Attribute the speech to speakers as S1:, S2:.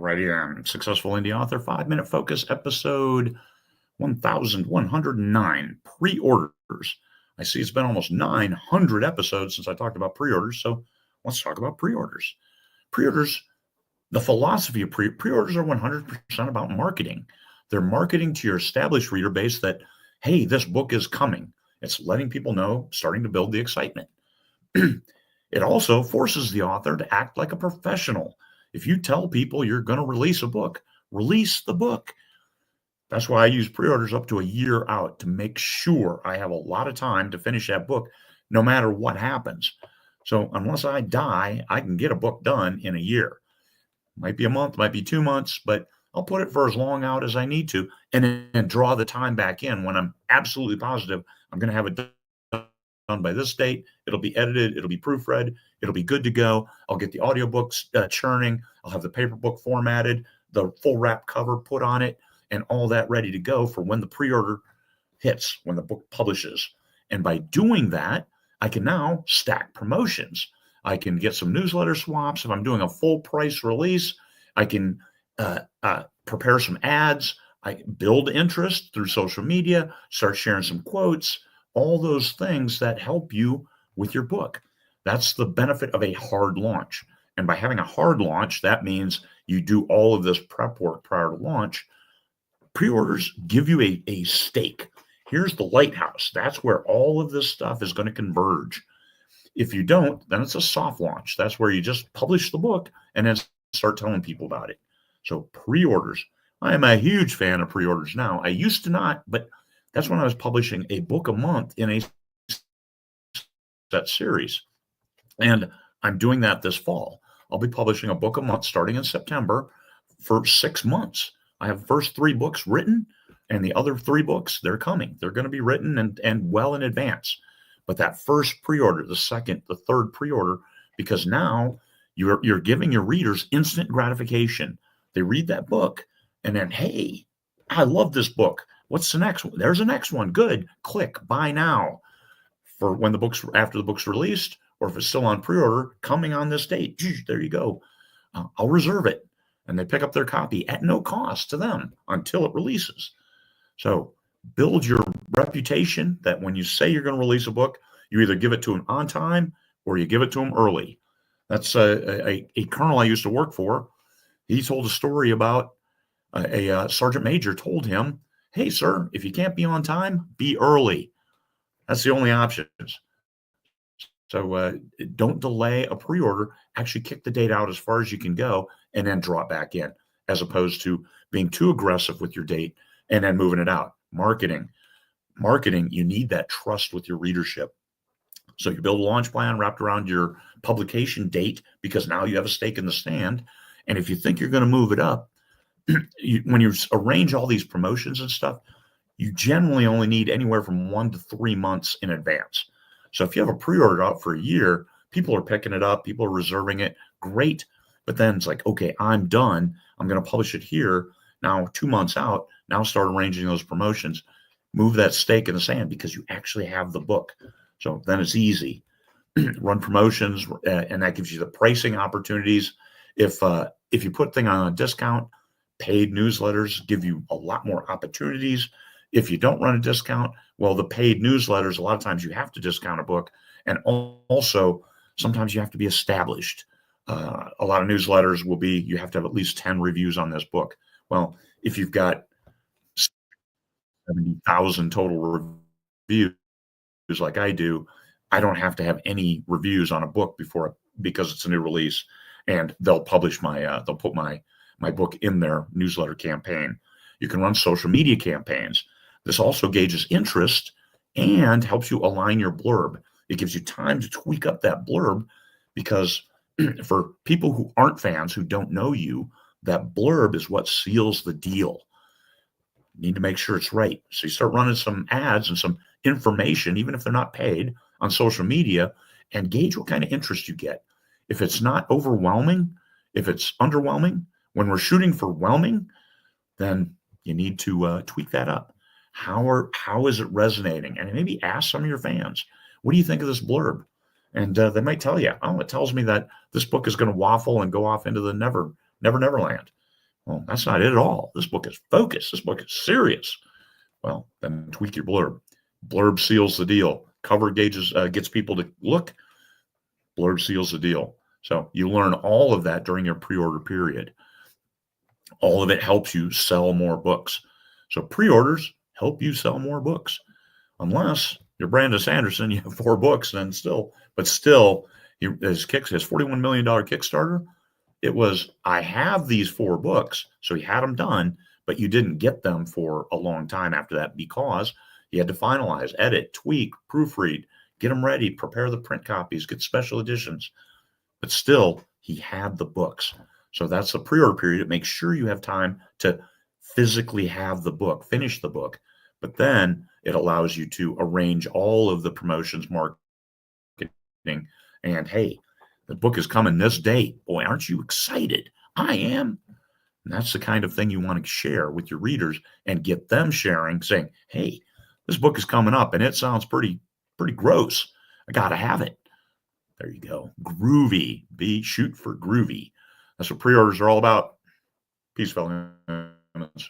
S1: Alrighty then. Successful Indie Author 5-Minute Focus, episode 1109, Pre-Orders. I see it's been almost 900 episodes since I talked about pre-orders, so let's talk about pre-orders. Pre-orders, the philosophy of pre-orders are 100% about marketing. They're marketing to your established reader base that, hey, this book is coming. It's letting people know, starting to build the excitement. It also forces the author to act like a professional. If you tell people you're going to release a book, release the book. That's why I use pre-orders up to a year out to make sure I have a lot of time to finish that book, no matter what happens. So unless I die, I can get a book done in a year. Might be a month, might be 2 months, but I'll put it for as long out as I need to and then draw the time back in when I'm absolutely positive I'm going to have it done by this date. It'll be edited. It'll be proofread. It'll be good to go. I'll get the audiobooks churning. I'll have the paper book formatted, the full wrap cover put on it, and all that ready to go for when the pre-order hits, when the book publishes. And by doing that, I can now stack promotions. I can get some newsletter swaps. If I'm doing a full price release, I can prepare some ads. I build interest through social media, start sharing some quotes, all those things that help you with your book. That's the benefit of a hard launch. And by having a hard launch, that means you do all of this prep work prior to launch. Pre-orders give you a stake. Here's the lighthouse. That's where all of this stuff is going to converge. If you don't, then it's a soft launch. That's where you just publish the book and then start telling people about it. So pre-orders. I am a huge fan of pre-orders now. I used to not, but that's when I was publishing a book a month in a set series. And I'm doing that this fall. I'll be publishing a book a month starting in September for 6 months. I have the first 3 books written, and the other 3 books, they're coming. They're going to be written and well in advance. But that first pre-order, the second, the third pre-order, because now you're giving your readers instant gratification. They read that book, and then, hey, I love this book. What's the next one? There's the next one. Good. Click buy now for when the book's after the book's released, or if it's still on pre-order, coming on this date. There you go. I'll reserve it. And they pick up their copy at no cost to them until it releases. So build your reputation that when you say you're going to release a book, you either give it to them on time or you give it to them early. That's a colonel I used to work for. He told a story about a sergeant major told him, hey, sir, if you can't be on time, be early. That's the only options. So don't delay a pre-order. Actually kick the date out as far as you can go and then draw it back in, as opposed to being too aggressive with your date and then moving it out. Marketing, you need that trust with your readership. So you build a launch plan wrapped around your publication date because now you have a stake in the sand. And if you think you're going to move it up, when you arrange all these promotions and stuff, you generally only need anywhere from 1 to 3 months in advance. So if you have a pre-order out for a year, people are picking it up, people are reserving it, great. But then it's like, okay, I'm done. I'm going to publish it here. Now 2 months out, now start arranging those promotions. Move that stake in the sand because you actually have the book. So then it's easy. Run promotions, and that gives you the pricing opportunities. If you put things on a discount, paid newsletters give you a lot more opportunities. If you don't run a discount, well, the paid newsletters, a lot of times you have to discount a book. And also, sometimes you have to be established. A lot of newsletters will be, you have to have at least 10 reviews on this book. Well, if you've got 70,000 total reviews like I do, I don't have to have any reviews on a book because it's a new release, and they'll publish they'll put my book in their newsletter campaign. You can run social media campaigns. This also gauges interest and helps you align your blurb. It gives you time to tweak up that blurb because for people who aren't fans, who don't know you, that blurb is what seals the deal. You need to make sure it's right. So you start running some ads and some information, even if they're not paid, on social media, and gauge what kind of interest you get. If it's not overwhelming, if it's underwhelming, when we're shooting for whelming, then you need to tweak that up. How is it resonating? And maybe ask some of your fans, what do you think of this blurb? And they might tell you, oh, it tells me that this book is going to waffle and go off into the never land. Well, that's not it at all. This book is focused. This book is serious. Well, then tweak your blurb. Blurb seals the deal. Cover gauges gets people to look. Blurb seals the deal. So you learn all of that during your pre-order period. All of it helps you sell more books. So pre-orders help you sell more books. Unless you're Brandon Sanderson, you have 4 books, then still, his $41 million Kickstarter, it was, I have these 4 books. So he had them done, but you didn't get them for a long time after that because you had to finalize, edit, tweak, proofread, get them ready, prepare the print copies, get special editions. But still, he had the books. So that's the pre-order period. It makes sure you have time to physically have the book, finish the book. But then it allows you to arrange all of the promotions, marketing, and hey, the book is coming this date. Boy, aren't you excited? I am. And that's the kind of thing you want to share with your readers and get them sharing, saying, hey, this book is coming up and it sounds pretty gross. I got to have it. There you go. Groovy. Shoot for groovy. That's what pre-orders are all about. Peace, fellow humans.